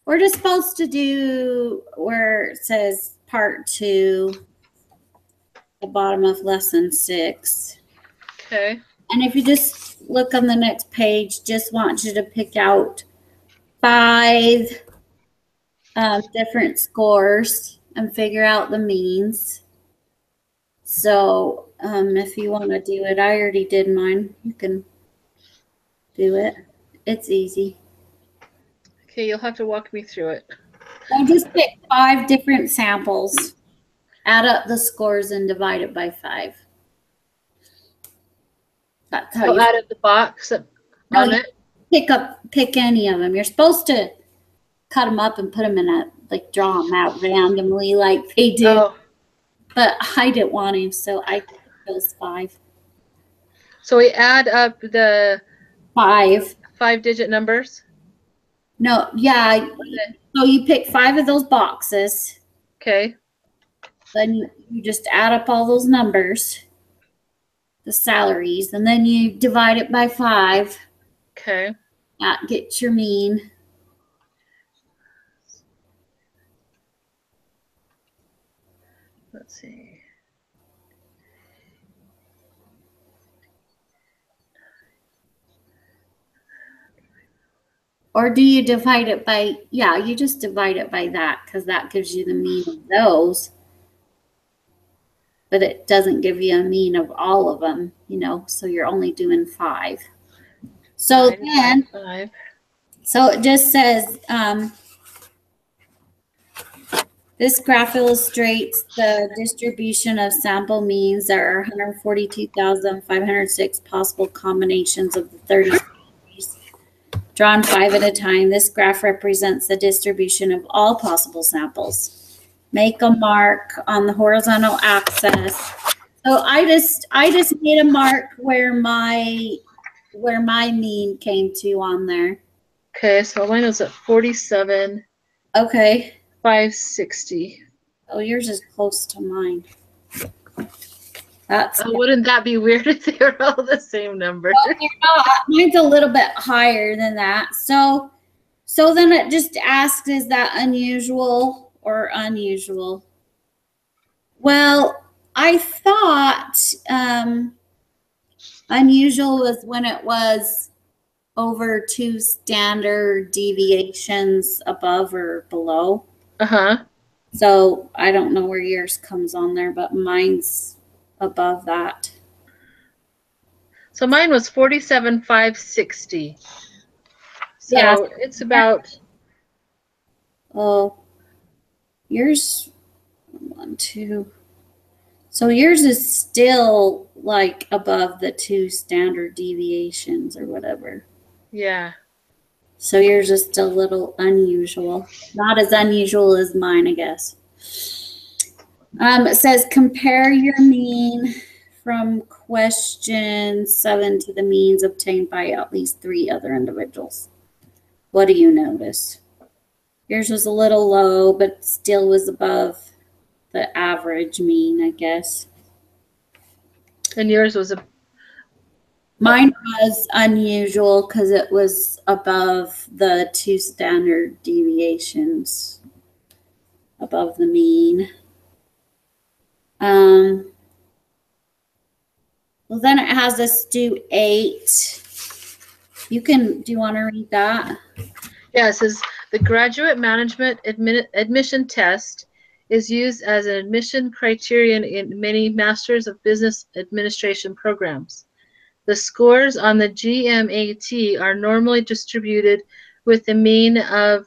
We're just supposed to do where it says part 2, the bottom of lesson 6. Okay. And if you just look on the next page, just want you to pick out 5 different scores and figure out the means. So if you want to do it, I already did mine. You can do it. It's easy. Okay, you'll have to walk me through it. I'll just pick 5 different samples, add up the scores, and divide it by 5. That's how So you out of the box on it. Pick any of them. You're supposed to cut them up and put them in a, like, draw them out randomly like they do. Oh. But I didn't want to, so I chose 5. So we add up the 5-digit numbers? No, yeah. So you pick 5 of those boxes. Okay. Then you just add up all those numbers, the salaries, and then you divide it by 5. Okay. That gets your mean. Let's see. Or do you divide it by, yeah, you just divide it by that because that gives you the mean of those. But it doesn't give you a mean of all of them, you know, so you're only doing 5. So then, 5. So it just says, this graph illustrates the distribution of sample means. There are 142,506 possible combinations of the 30 salaries, drawn 5 at a time. This graph represents the distribution of all possible samples. Make a mark on the horizontal axis. So I just made a mark where my mean came to on there. Okay, so mine was at 47. Okay. 560. Oh, yours is close to mine. Wouldn't that be weird if they were all the same number? Well, mine's a little bit higher than that. So then it just asks, is that unusual or unusual? Well, I thought unusual was when it was over 2 standard deviations above or below. So I don't know where yours comes on there, but mine's above that. So mine was 47,560. So yeah, it's about. Oh, yours 1, 2. So yours is still like above the 2 standard deviations or whatever. Yeah. So yours is still a little unusual. Not as unusual as mine, I guess. It says compare your mean from question 7 to the means obtained by at least 3 other individuals. What do you notice? Yours was a little low, but still was above the average mean, I guess. And yours was Mine was unusual because it was above the 2 standard deviations, above the mean. Well, then it has us do 8. Do you want to read that? Yeah, it says the graduate management admission test is used as an admission criterion in many Masters of Business Administration programs. The scores on the GMAT are normally distributed with the mean of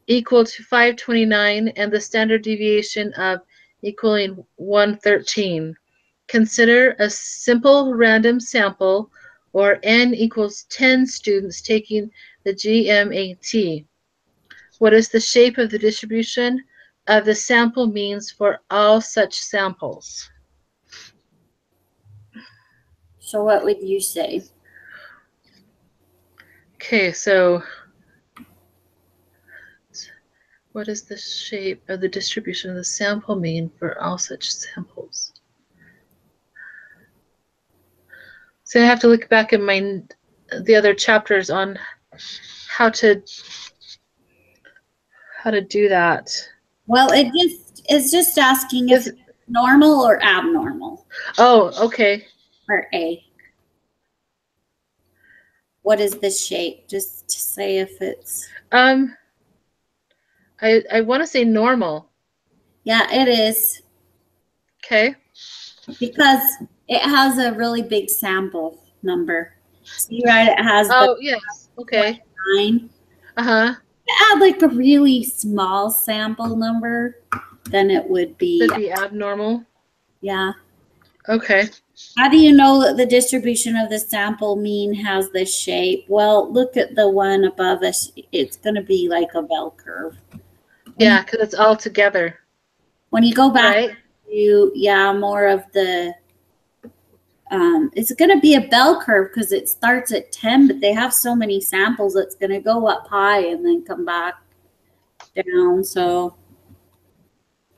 equal to 529 and the standard deviation of equaling 113. Consider a simple random sample or n equals 10 students taking the GMAT. What is the shape of the distribution of the sample means for all such samples? So what would you say? Okay, so what is the shape of the distribution of the sample mean for all such samples? So I have to look back in the other chapters on how to how to do that. Well, it's just asking if Is- it's normal or abnormal, Oh, okay. or A. What is the shape? Just to say if it's, I want to say normal. yeah, it is, Okay. because it has a really big sample number. See, right? It has the Oh, yes. Okay. 9. Uh-huh. Add like a really small sample number, then it would be, Could be abnormal. yeah. Okay. How do you know that the distribution of the sample mean has this shape? Well, look at the one above us. It's going to be like a bell curve. Yeah, because it's all together. When you go back Right? to, yeah, more of the, it's going to be a bell curve because it starts at 10, but they have so many samples, it's going to go up high and then come back down. So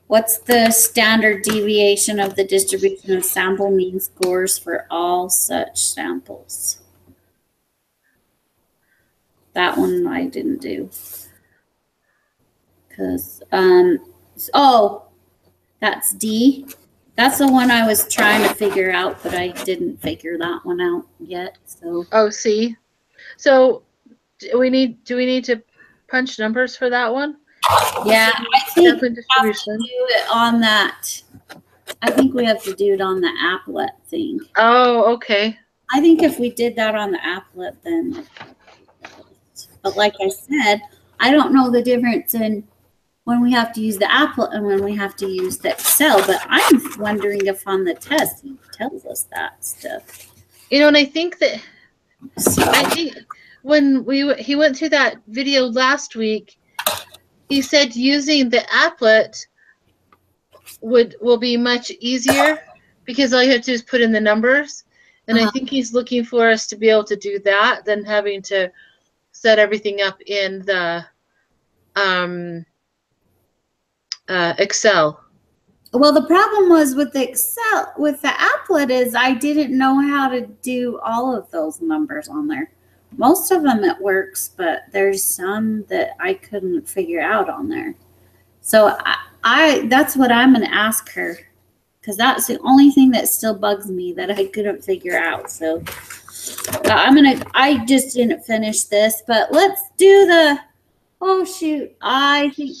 what's the standard deviation of the distribution of sample mean scores for all such samples? That one I didn't do. Because, oh, that's D. That's the one I was trying to figure out, but I didn't figure that one out yet. So, Oh, see. So do we need to punch numbers for that one? yeah, I think Sample we have to distribution. do it on that. I think we have to do it on the applet thing. Oh, okay. I think if we did that on the applet, then. But like I said, I don't know the difference in when we have to use the applet and when we have to use the Excel. But I'm wondering if on the test he tells us that stuff. You know, and I think So, when he went through that video last week, he said using the applet will be much easier because all you have to do is put in the numbers. And I think he's looking for us to be able to do that than having to set everything up in the Excel. well, the problem was with the Excel, with the applet, is I didn't know how to do all of those numbers on there. Most of them it works, but there's some that I couldn't figure out on there. So I that's what I'm going to ask her, because that's the only thing that still bugs me that I couldn't figure out. So I just didn't finish this, but let's do the, oh shoot, I think,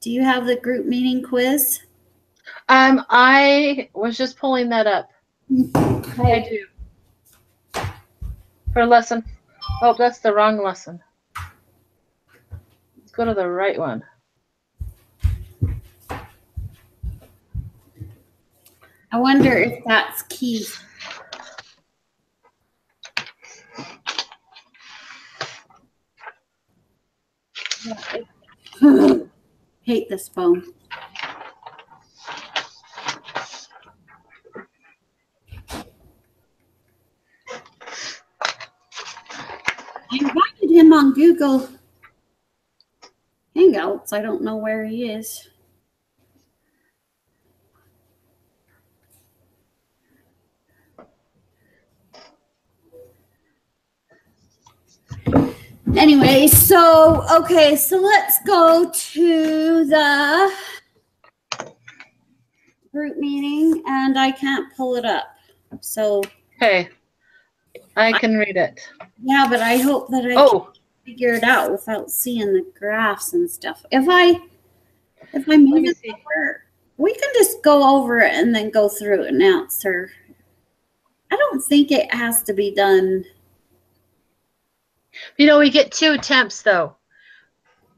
do you have the group meeting quiz? I was just pulling that up. I do. For lesson. Oh, that's the wrong lesson. Let's go to the right one. I wonder if that's key. Hate this phone. I invited him on Google Hangouts. I don't know where he is. Anyway, so, okay, so let's go to the group meeting, and I can't pull it up. So, Okay. I can read it. yeah, but I hope that I can figure it out without seeing the graphs and stuff. If I move it over, we can just go over it and then go through it and answer. I don't think it has to be done. You know, we get 2 attempts though.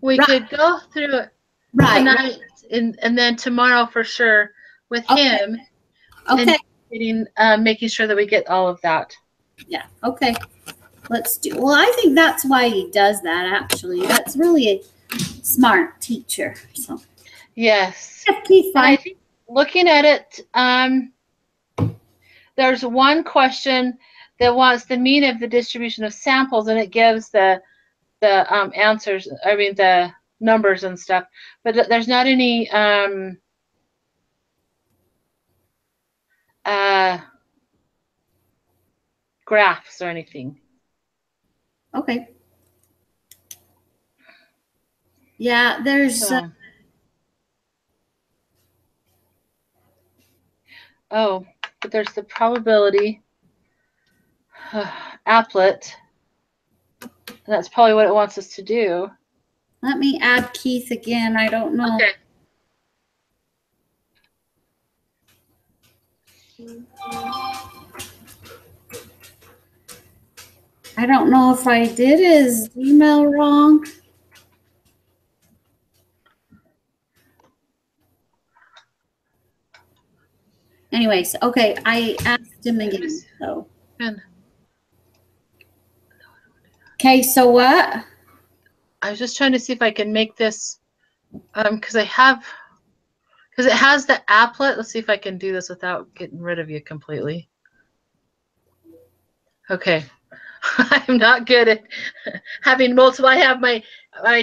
We could go through it tonight and then tomorrow for sure with him. Okay. And making sure that we get all of that. Yeah. Okay. Let's do. Well, I think that's why he does that. Actually, that's really a smart teacher. So. Yes. Keep I think looking at it, there's one question that wants the mean of the distribution of samples, and it gives the answers. I mean the numbers and stuff, but there's not any graphs or anything. Okay. Yeah, there's oh, but there's the probability applet. And that's probably what it wants us to do. let me add Keith again. I don't know. Okay. I don't know if I did his email wrong. Anyways, okay, I asked him again. So. Okay, so what? I was just trying to see if I can make this, because it has the applet. Let's see if I can do this without getting rid of you completely. Okay. I'm not good at having multiple. I have my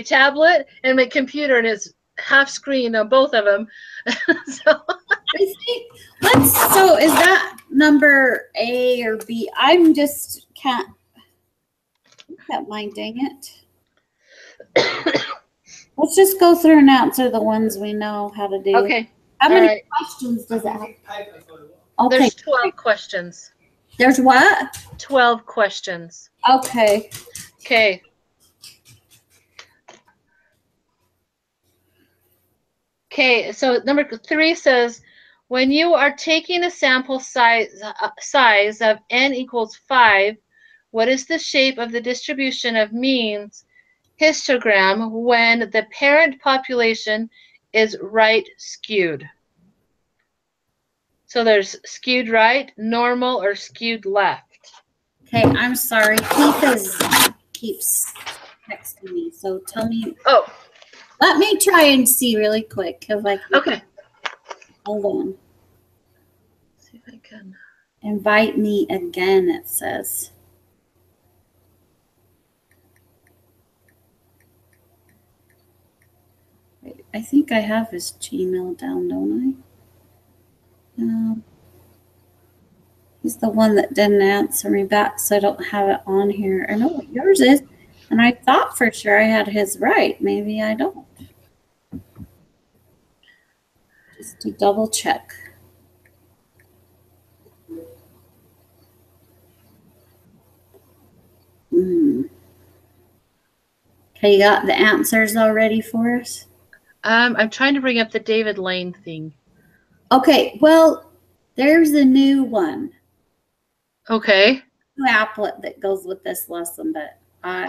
tablet and my computer, and it's half screen on both of them. So so is that number A or B? I'm just can't. That mine, dang it. Let's just go through and answer the ones we know how to do. Okay. How many questions does it have? Okay. There's 12 questions. There's what? 12 questions. Okay. Okay. Okay, so number 3 says, when you are taking a sample size of n equals 5, what is the shape of the distribution of means histogram when the parent population is right skewed? So there's skewed right, normal, or skewed left. Okay, I'm sorry. Keith keeps texting me, so tell me. Oh. Let me try and see really quick. Okay. Hold on. Let's see if I can. Invite me again, it says. Wait, I think I have his Gmail down, don't I? He's the one that didn't answer me back, so I don't have it on here. I know what yours is, and I thought for sure I had his right. Maybe I don't. Just to double check. Okay, you got the answers already for us? I'm trying to bring up the David Lane thing. Okay, well, there's a new one. Okay. New applet that goes with this lesson, but I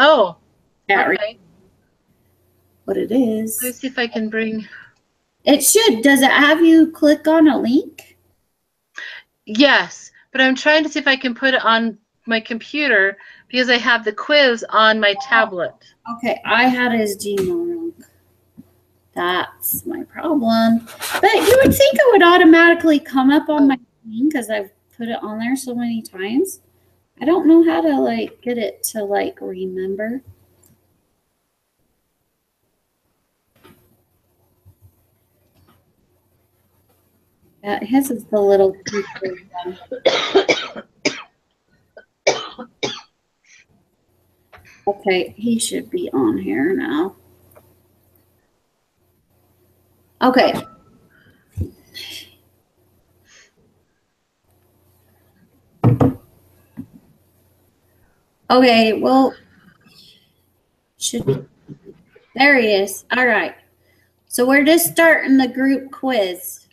can't read what it is. Let me see if I can bring. It should. Does it have you click on a link? Yes, but I'm trying to see if I can put it on my computer because I have the quiz on my tablet. Okay, I had his Gmail wrong. That's my problem. But you would think it would automatically come up on my screen because I've put it on there so many times. I don't know how to get it to remember. Yeah, his is the little one. Okay, he should be on here now. Okay. Okay, well, there he is. All right. So we're just starting the group quiz.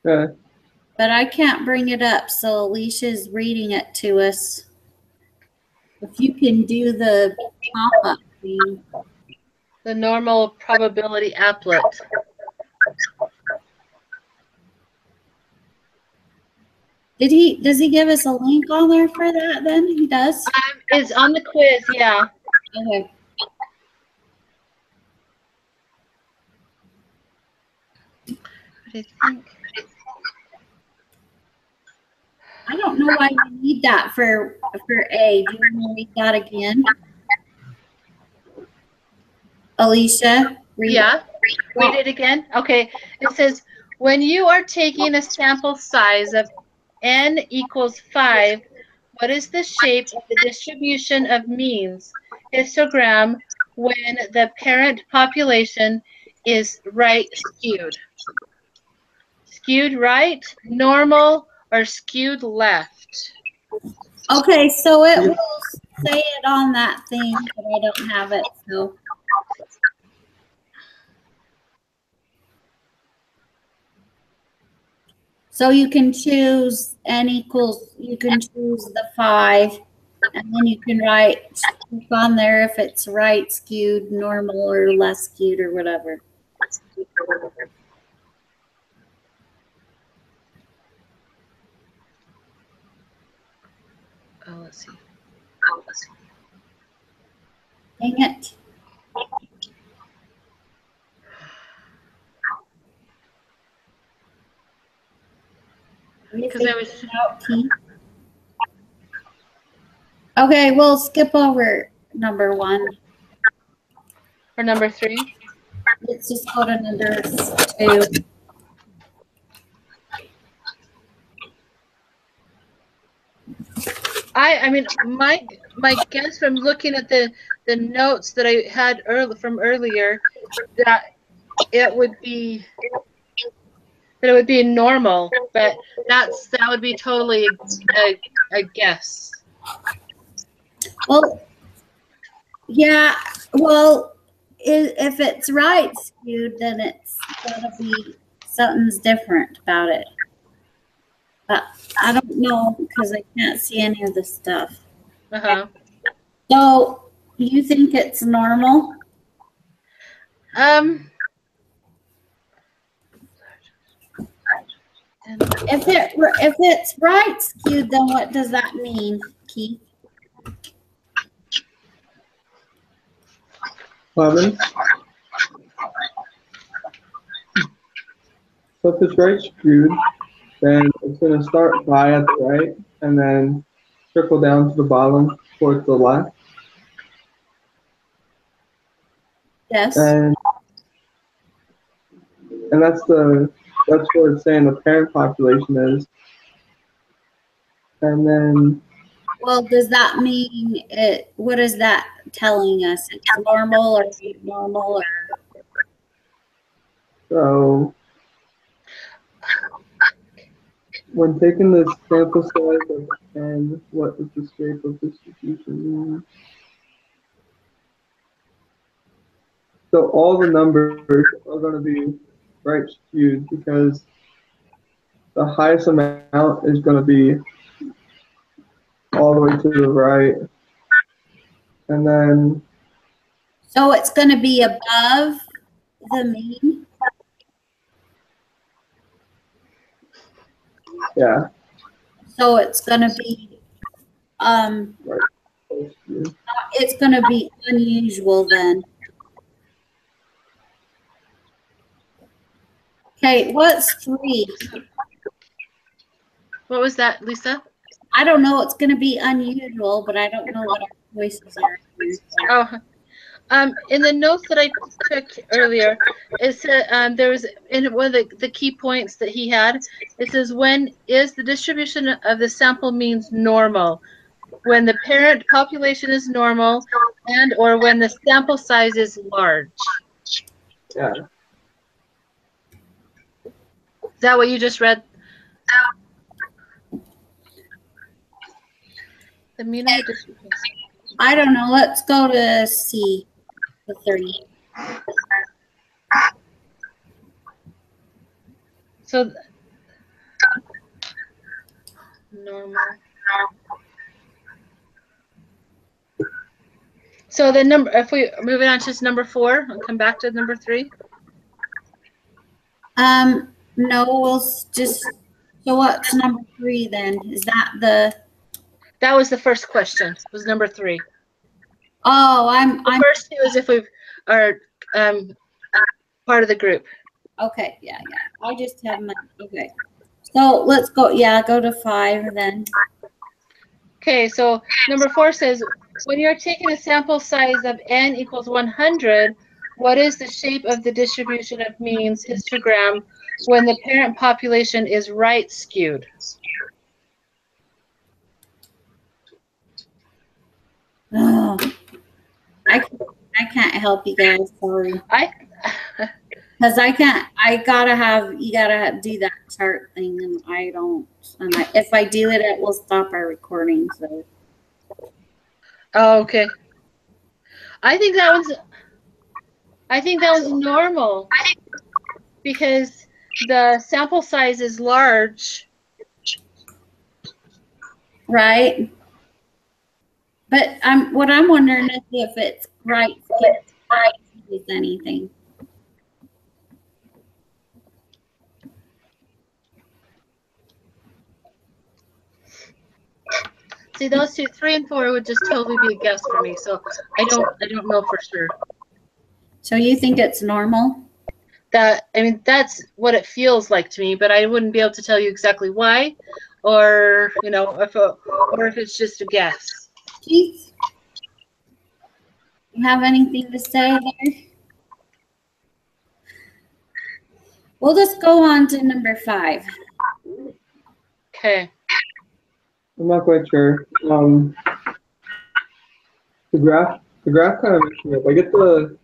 Okay. But I can't bring it up, so Alicia's reading it to us. If you can do the pop-up thing. The normal probability applet. Does he give us a link on there for that then? He does? It's on the quiz, yeah. Okay. I don't know why you need that for A. Do you want to read that again? Alicia? Yeah, read it again. Okay, it says, when you are taking a sample size of n equals 5, what is the shape of the distribution of means histogram when the parent population is right skewed? Skewed right, normal, or skewed left? Okay, so it will say it on that thing, but I don't have it, so. So you can choose n equals, you can choose the 5, and then you can write click on there if it's right skewed, normal, or less skewed, or whatever. Oh, let's see. Dang it. Because I was. Okay, we'll skip over number 1. Or number 3? Let's just go to number 2. I mean, my guess from looking at the notes that I had from earlier, that it would be normal, but that would be totally a guess. Well, yeah, well, if it's right skewed, then it's gotta be something's different about it. But I don't know because I can't see any of the stuff. Uh-huh. So you think it's normal? If it's right skewed, then what does that mean, Keith? 11. So if it's right skewed, then it's going to start by at the right and then trickle down to the bottom towards the left. Yes. And that's what it's saying the parent population is. And then. Well, does that mean it? What is that telling us? It's normal or normal or? So when taking this sample size of n, what does the shape of distribution mean? So all the numbers are going to be right skewed because the highest amount is going to be all the way to the right. And then. So it's going to be above the mean? Yeah. So it's going to be, right. It's going to be unusual then. Okay, what's 3? What was that, Lisa? I don't know. It's going to be unusual, but I don't know what our choices are. Oh, in the notes that I took earlier, it said there was in one of the key points that he had. It says, when is the distribution of the sample means normal? When the parent population is normal, and or when the sample size is large. Yeah. Is that what you just read? The mean of the distribution. I don't know. Let's go to C, the 30. So normal. So the number, if we move it on to number 4 and come back to number 3. No, we'll just. So what's number 3 then? Is that the? That was the first question. Was number 3. Oh, The first 2 is if we are part of the group. Okay, yeah. I just have my. Okay. So let's go. Yeah, go to 5 then. Okay, so number 4 says, when you're taking a sample size of n equals 100, what is the shape of the distribution of means histogram when the parent population is right skewed? Oh, I can't help you guys. Sorry. I Because I can't, you gotta do that chart thing, and I don't. And if I do it, it will stop our recording. So. Oh, okay. I think that was normal because the sample size is large. Right. But what I'm wondering is if it's right with anything. See, those two, 3 and 4, would just totally be a guess for me. So I don't know for sure. So you think it's normal? That's what it feels like to me, but I wouldn't be able to tell you exactly why, or if it's just a guess. Keith, you have anything to say there? We'll just go on to number 5. Okay. I'm not quite sure. The graph kind of messed me up. I get the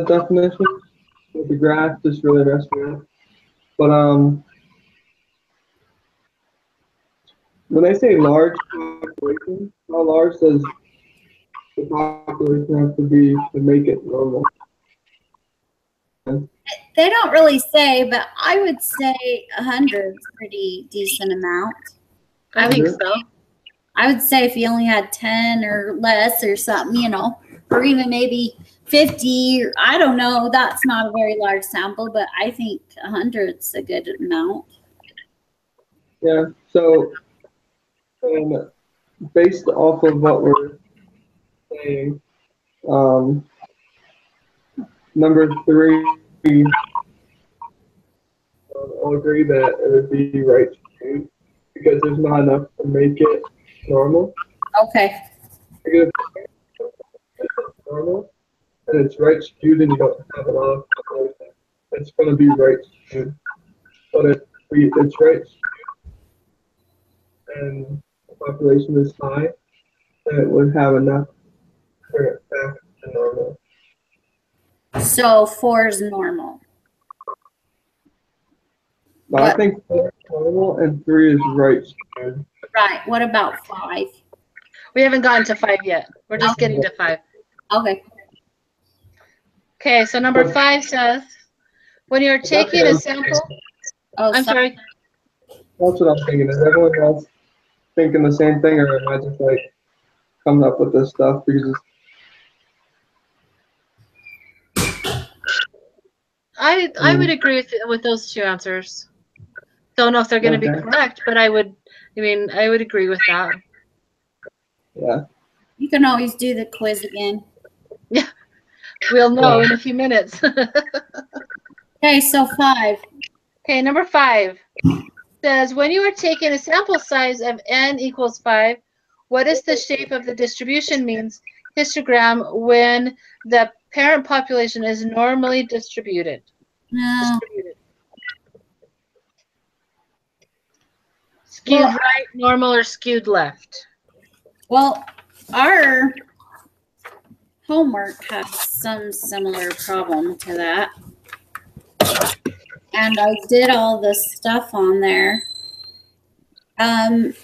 definition, but the graph just really messed me up. But when they say large population, how large does the population have to be to make it normal? They don't really say, but I would say 100 is pretty decent amount. I think so. I would say if you only had 10 or less or something, or even maybe 50, or I don't know, that's not a very large sample, but I think 100 is a good amount. Yeah, so based off of what we're saying, number 3, I'll agree that it would be right skewed because there's not enough to make it normal. Okay. Because it's normal and it's right skewed and you don't have a lot of population, it's going to be right skewed. But if it's right skewed and the population is high, then it would have enough to turn it back to normal. So 4 is normal. But I think 4 is normal and 3 is right skewed. Right. What about 5? We haven't gotten to 5 yet. We're just getting to 5. Okay. Okay, so number 5 says, when you're taking a sample. Oh, I'm sorry. That's what I'm thinking. Is everyone else thinking the same thing, or am I just like coming up with this stuff because I would agree with those 2 answers. Don't know if they're going to be correct, but I would agree with that. Yeah. You can always do the quiz again. Yeah. We'll know in a few minutes. Okay, so 5. Okay, number 5 says, when you are taking a sample size of n equals 5, what is the shape of the distribution means histogram when the parent population is normally distributed? No. Skewed right, normal, or skewed left? Well, our homework has some similar problem to that. And I did all the stuff on there. The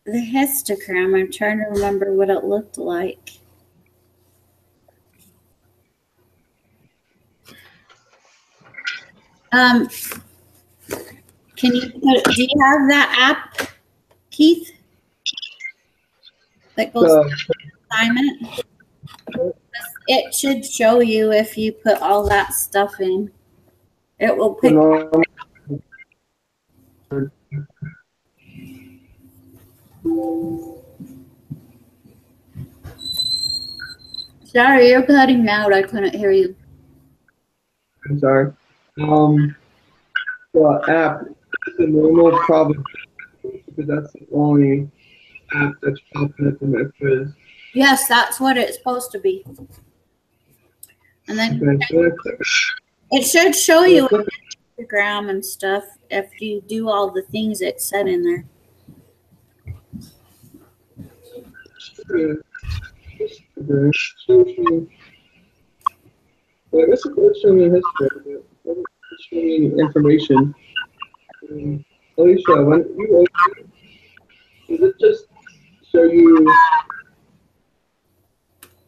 histogram, I'm trying to remember what it looked like. Do you have that app, Keith? That goes to assignment? It should show you if you put all that stuff in. It will pick. Sorry, you're cutting out. I couldn't hear you. I'm sorry. The app is the normal probability because that's the only app that's popping up in my quiz. Yes, that's what it's supposed to be. And then it should show you Instagram and stuff if you do all the things it said in there. Okay. Well, I guess it does show me history, but it doesn't show me any information. Alicia, when you open, does it just show you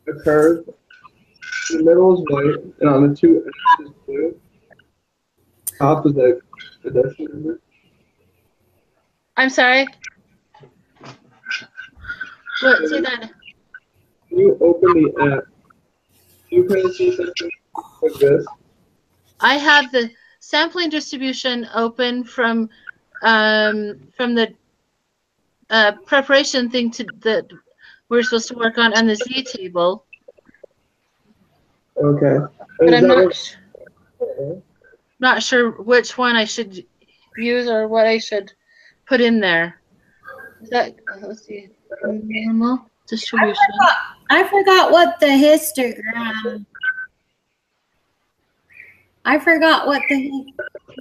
a curve? The middle is white, and on the two edges is blue. Top is like a decimal number. I'm sorry. What? Say that. When you open the app, you kind of see something like this. I have the sampling distribution open from the preparation thing that we're supposed to work on the Z table, Okay. but Is I'm that not sure which one I should use or what I should put in there. Is that, let's see, normal distribution. I forgot what the histogram. I forgot what it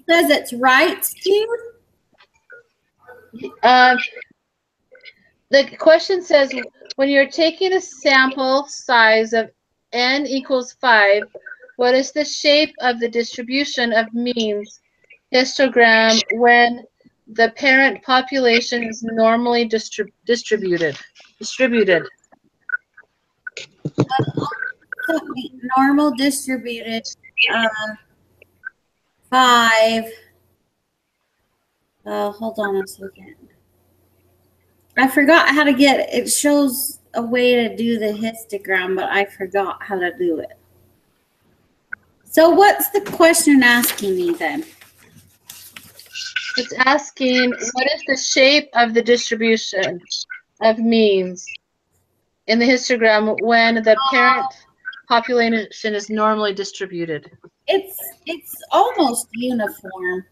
says. It's right skewed. The question says, when you're taking a sample size of n equals 5, what is the shape of the distribution of means histogram when the parent population is normally distributed? Normal distributed 5. Hold on a second. I forgot how to get it. Shows a way to do the histogram, but I forgot how to do it. So what's the question asking me then? It's asking, what is the shape of the distribution of means in the histogram when the parent population is normally distributed? It's almost uniform.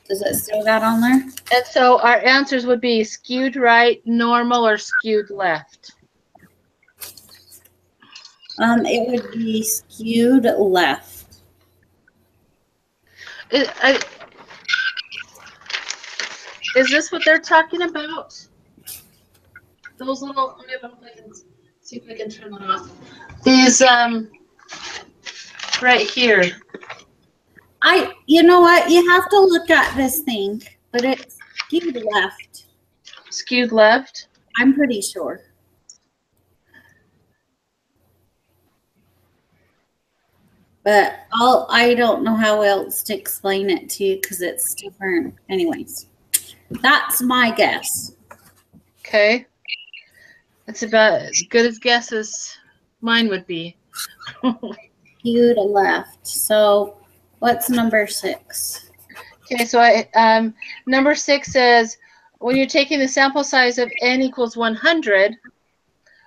Does it still got on there? And so our answers would be skewed right, normal, or skewed left. It would be skewed left. Is this what they're talking about? Those little, let's see if I can turn that off. These, right here. You know what? You have to look at this thing, but it's skewed left. Skewed left? I'm pretty sure. But I don't know how else to explain it to you because it's different. Anyways, that's my guess. Okay. That's about as good a guess as mine would be. Skewed left. So what's number 6? Okay, so number 6 says, when you're taking the sample size of n equals 100,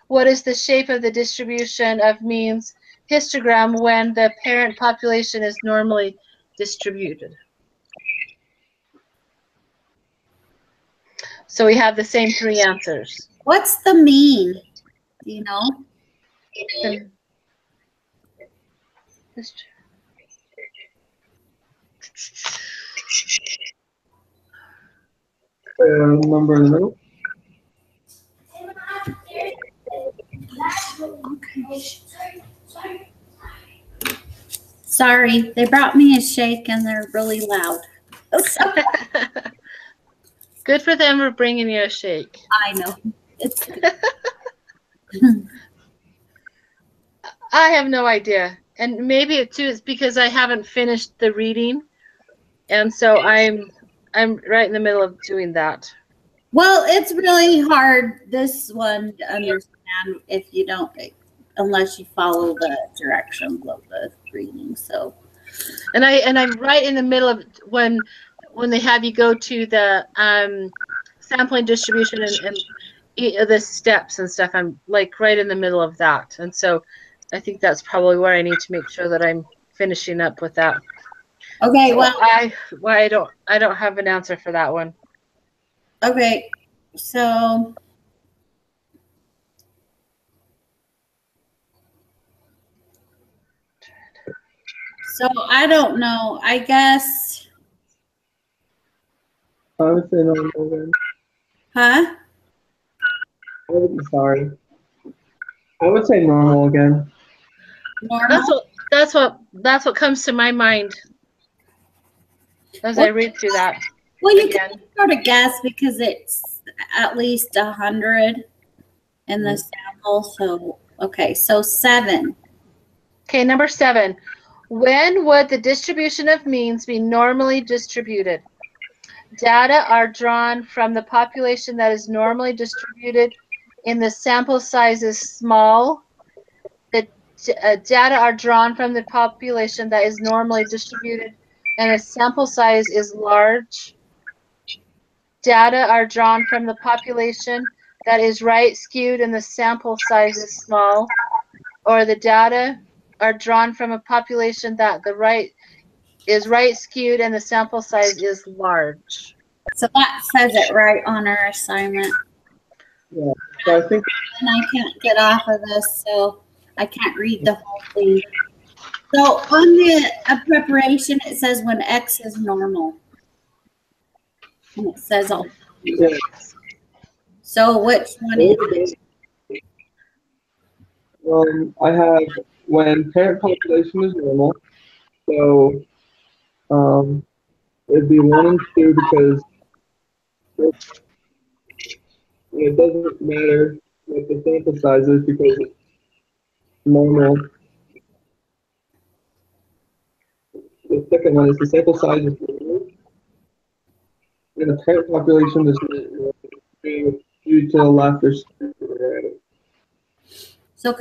what is the shape of the distribution of means histogram when the parent population is normally distributed? So we have the same 3 answers. What's the mean? Do you know? number in the middle? Sorry, they brought me a shake and they're really loud. Good for them for bringing you a shake. I know. It's I have no idea. And maybe it too is because I haven't finished the reading. And so I'm right in the middle of doing that. Well, it's really hard, this one, to understand if you don't, unless you follow the directions of the reading. So, and I'm right in the middle of when they have you go to the sampling distribution and the steps and stuff. I'm like right in the middle of that, and so I think that's probably where I need to make sure that I'm finishing up with that. okay, So well, I don't have an answer for that one. okay, so I don't know. I guess. I would say normal then. Huh? Sorry. I would say normal again. Normal? That's what comes to my mind as I read through that. Well, you again. can sort of guess because it's at least 100 in the sample. So, okay, so 7. Okay, number 7. When would the distribution of means be normally distributed? Data are drawn from the population that is normally distributed in the sample size is small. The data are drawn from the population that is normally distributed and the sample size is large. Data are drawn from the population that is right skewed and the sample size is small. Or the data are drawn from a population that the right is right skewed and the sample size is large. So that says it right on our assignment. Yeah. So I think. And I can't get off of this, so I can't read the whole thing. So on the preparation, it says when X is normal. And it says all. Yeah. So which one is it? I have when parent population is normal. So it'd be 1 and 2 because it doesn't matter what the sample size is because it's normal. The second one is the sample size is normal. And the parent population is due to the left or right. So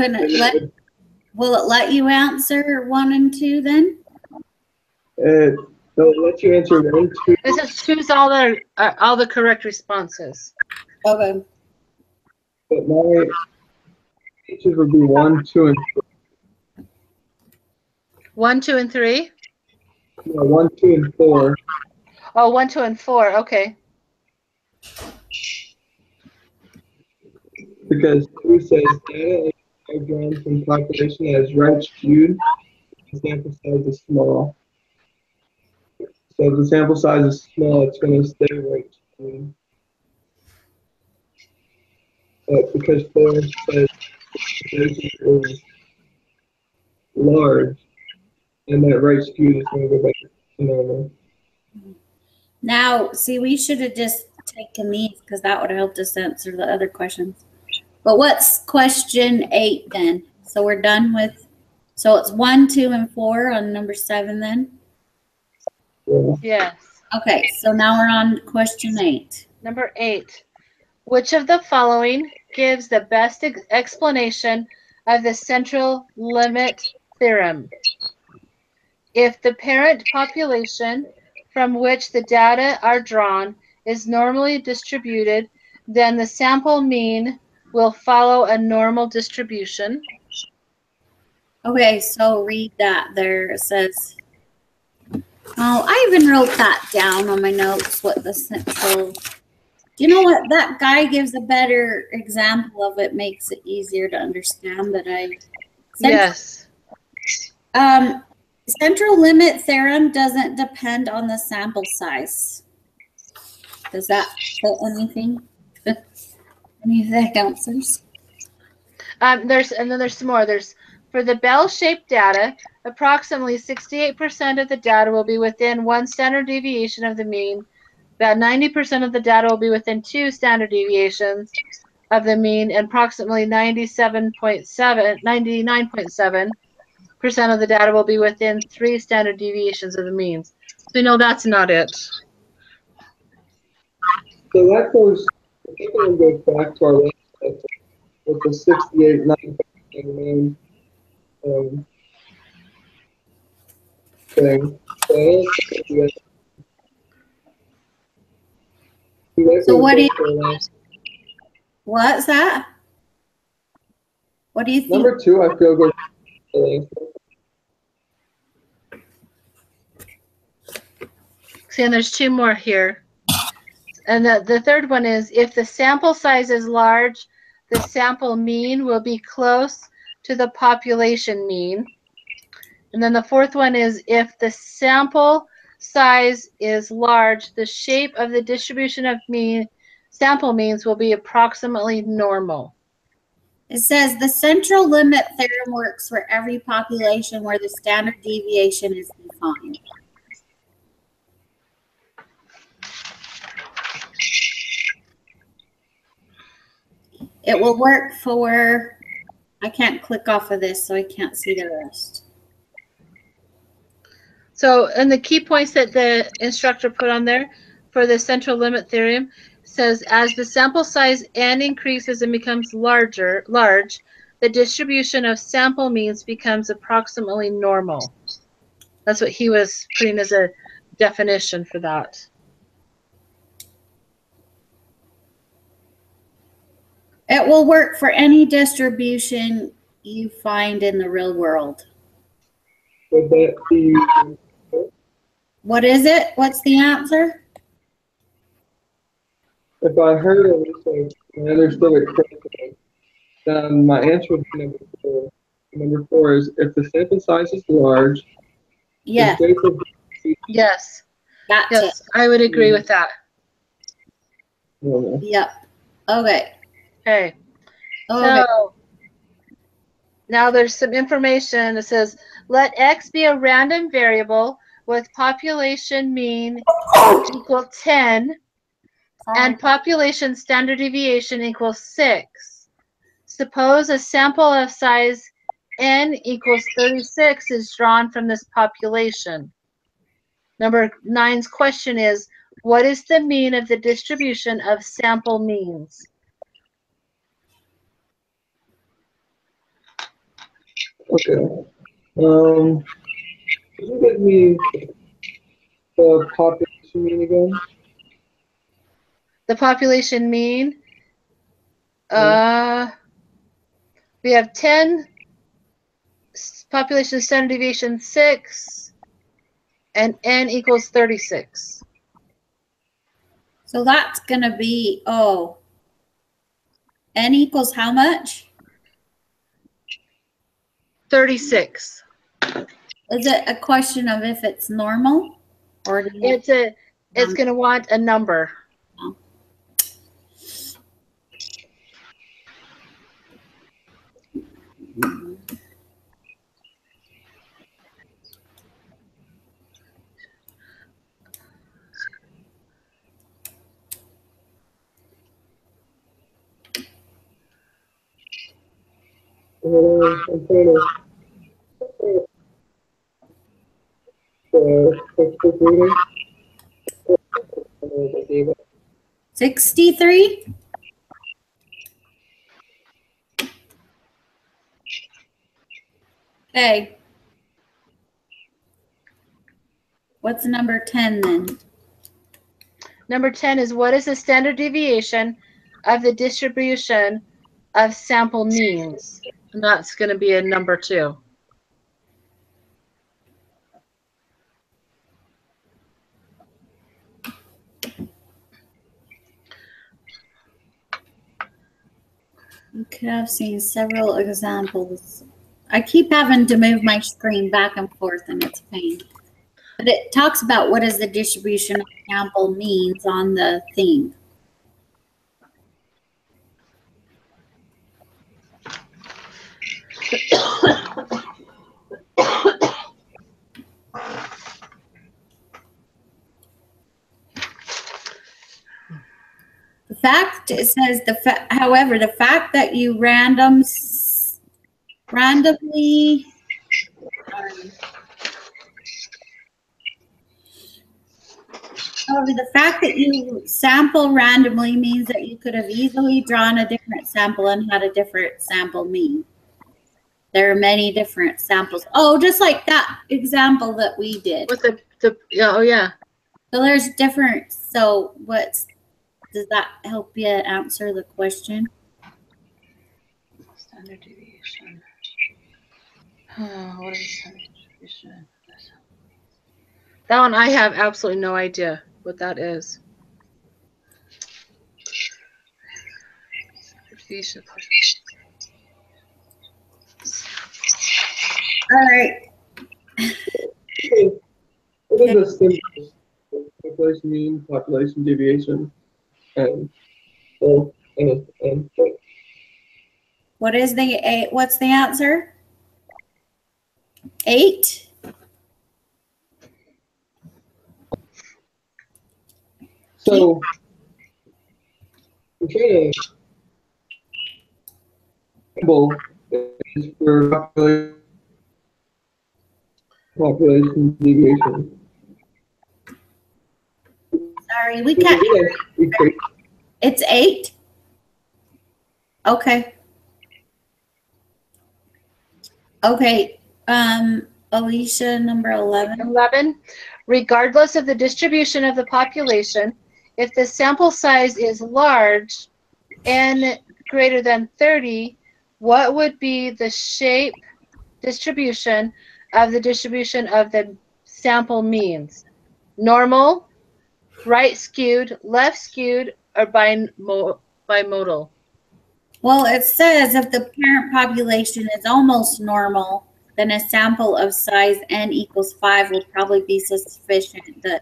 will it let you answer 1 and 2 then? It'll let you answer 1, 2. It says choose all the correct responses. Okay. But my answers would be 1, 2, and 3. 1, 2, and 3? No, 1, 2, and 4. Oh, 1, 2, and 4. Okay. Because 2 says data are drawn from population that is right skewed. The sample size is small. So if the sample size is small, it's going to stay right skewed. But because 4 says population is large, and that right skewed is going to go back to normal. Now, see, we should have just taken these because that would have helped us answer the other questions. But what's question 8 then? So we're done with, so it's 1, 2, and 4 on number 7 then? Yeah. Yes. Okay, so now we're on question 8. Number 8. Which of the following gives the best explanation of the central limit theorem? If the parent population from which the data are drawn is normally distributed, then the sample mean will follow a normal distribution. Okay, so read that there. It says, oh, I even wrote that down on my notes, what the central, you know what, that guy gives a better example of it, makes it easier to understand that Yes. Central limit theorem doesn't depend on the sample size. Does that say anything? Any of the answers? There's some more. There's for the bell-shaped data, approximately 68% of the data will be within 1 standard deviation of the mean. About 90% of the data will be within 2 standard deviations of the mean, and approximately 99.7% of the data will be within 3 standard deviations of the means. So we know that's not it. So that goes, I think it goes back to our last lesson with the 68, 99 thing. So what do you, what's that? What do you think? Number 2, I feel goes to the answer. See, and there's 2 more here. And the third one is, if the sample size is large, the sample mean will be close to the population mean. And then the fourth one is, if the sample size is large, the shape of the distribution of mean sample means will be approximately normal. It says the central limit theorem works for every population where the standard deviation is defined. It will work for, I can't click off of this, so I can't see the rest. So, and the key points that the instructor put on there for the central limit theorem says, as the sample size n increases and becomes large, the distribution of sample means becomes approximately normal. That's what he was putting as a definition for that. It will work for any distribution you find in the real world. Would that be, What is it? What's the answer? if I heard it, I understood it correctly, then my answer would be number 4. Number 4 is if the sample size is large, Yes, the shape of Yes, that's yes, I would agree with that. normal. it. Yep. Okay. Okay. Okay. So now there's some information that says, let X be a random variable with population mean equal 10 and population standard deviation equals 6. Suppose a sample of size n equals 36 is drawn from this population. Number 9's question is, what is the mean of the distribution of sample means? Okay. Could you give me the population mean again? The population mean, we have 10, population standard deviation 6, and n equals 36. So that's going to be, n equals how much? 36. Is it a question of if it's normal? Or do you, It's going to want a number. I'm trying to textbook reading. 63? Okay. What's number 10 then? Number 10 is, what is the standard deviation of the distribution of sample means? And that's going to be a number 2. Okay, I've seen several examples. I keep having to move my screen back and forth and it's a pain. But it talks about what is the distribution of sample means on the thing. The fact, it says, however, the fact that you randomly, however, the fact that you sample randomly means that you could have easily drawn a different sample and had a different sample mean. There are many different samples. Oh, just like that example that we did. With oh yeah. So there's different, so does that help you answer the question? Standard deviation. What is standard deviation? That one I have absolutely no idea what that is. All right. What is the simplest population mean, population deviation, and both N and K. What's the answer? 8? So I'm trying to symbol is for population deviation. Sorry, we can't hear you. Okay. It's 8? Okay. Okay. Alicia, number 11. 11, regardless of the distribution of the population, if the sample size is large, n greater than 30, what would be the shape distribution of the sample means? Normal, right skewed, left skewed, or bimodal? Well, it says if the parent population is almost normal, then a sample of size n equals 5 will probably be sufficient. The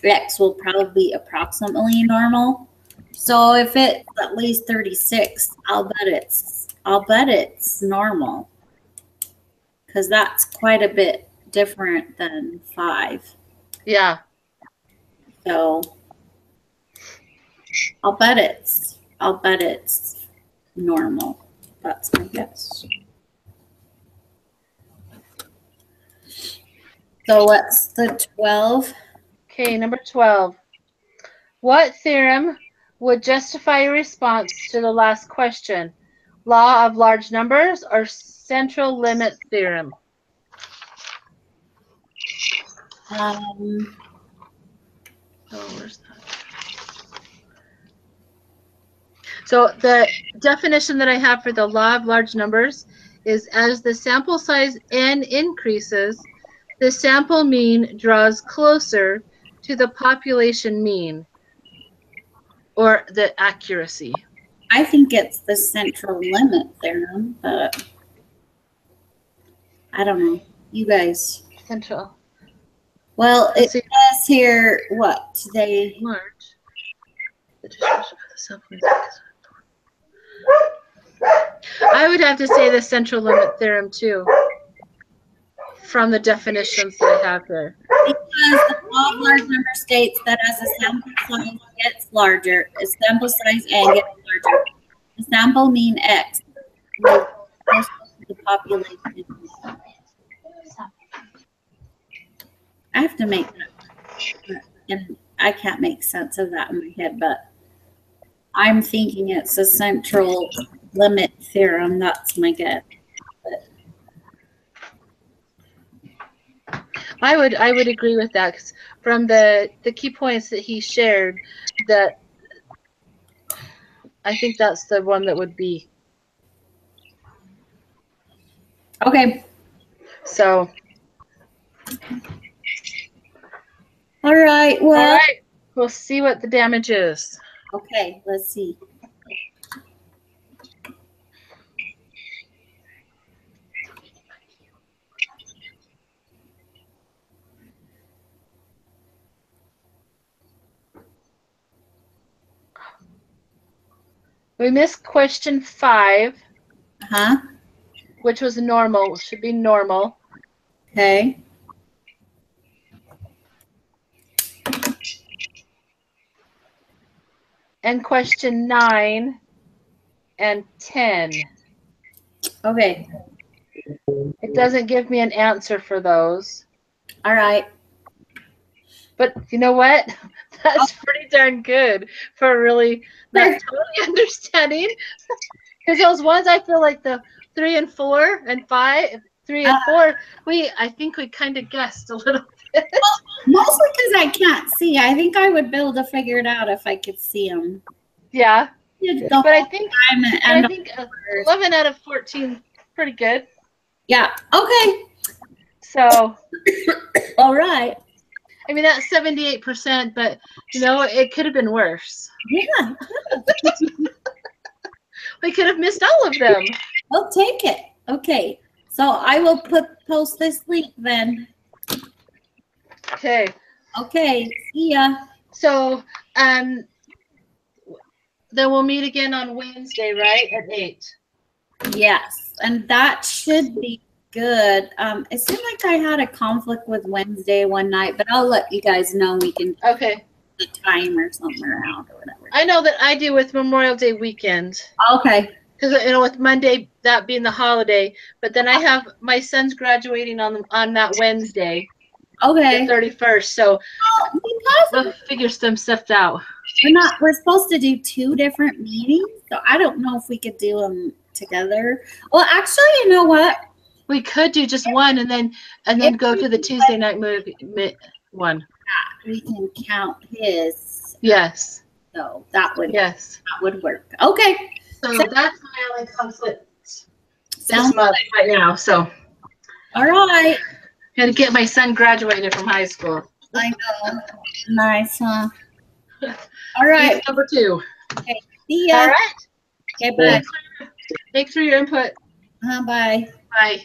x will probably be approximately normal. So if it's at least 36, I'll bet it's normal, because that's quite a bit different than 5. Yeah. So I'll bet it's normal. That's my guess. So what's the 12? Okay, number 12. What theorem would justify a response to the last question? Law of large numbers or central limit theorem? Where's that? So the definition that I have for the law of large numbers is as the sample size n increases, the sample mean draws closer to the population mean, or the accuracy. I think it's the central limit theorem, but I don't know. You guys. Central. Well, Let's it see. says here what they. Large. The distribution of the sample means. I would have to say the central limit theorem too, from the definitions that I have here. Because the law of large number states that as the sample size gets larger, a sample size n gets larger. The sample mean x will go closer to the population. I have to make that, and I can't make sense of that in my head, but I'm thinking it's a central limit theorem. That's my guess. I would agree with that, 'cause from the key points that he shared, that I think that's the one that would be. Okay. So. All right. Well. All right. We'll see what the damage is. Okay. Let's see. We missed question 5, which was normal. Should be normal. Okay. And question 9 and 10. Okay. It doesn't give me an answer for those. All right. But you know what? That's pretty darn good for really not totally understanding. Because those ones, I feel like the 3 and 4 and 5, 3 and 4, I think we kind of guessed a little bit. Mostly because I can't see. I think I would be able to figure it out if I could see them. Yeah. But I think 11 out of 14, pretty good. Yeah. Okay. So. All right. I mean, that's 78%, but you know, it could have been worse. Yeah. We could have missed all of them. I'll take it. Okay. So I will post this link then. Okay. Okay. See ya. So, then we'll meet again on Wednesday, right, at 8. Yes, and that should be good. It seemed like I had a conflict with Wednesday one night, but I'll let you guys know. We can Okay. the time or something around or whatever. I know that I do with Memorial Day weekend. Okay. Because with Monday that being the holiday, but then I have my son's graduating on that Wednesday, Okay. the 31st. So Because we'll figure some stuff out. we're supposed to do 2 different meetings, so I don't know if we could do them together. Well, actually, you know what? We could do just one and then go to the Tuesday night movie one. We can count his, Yes. so that would work. Okay. So that's my only conflict this Sounds month right now. So all right. gotta get my son graduated from high school. I know. Nice, huh? All right. He's number 2. See ya. All right. Okay, bye. Thanks for your input. Bye. Bye.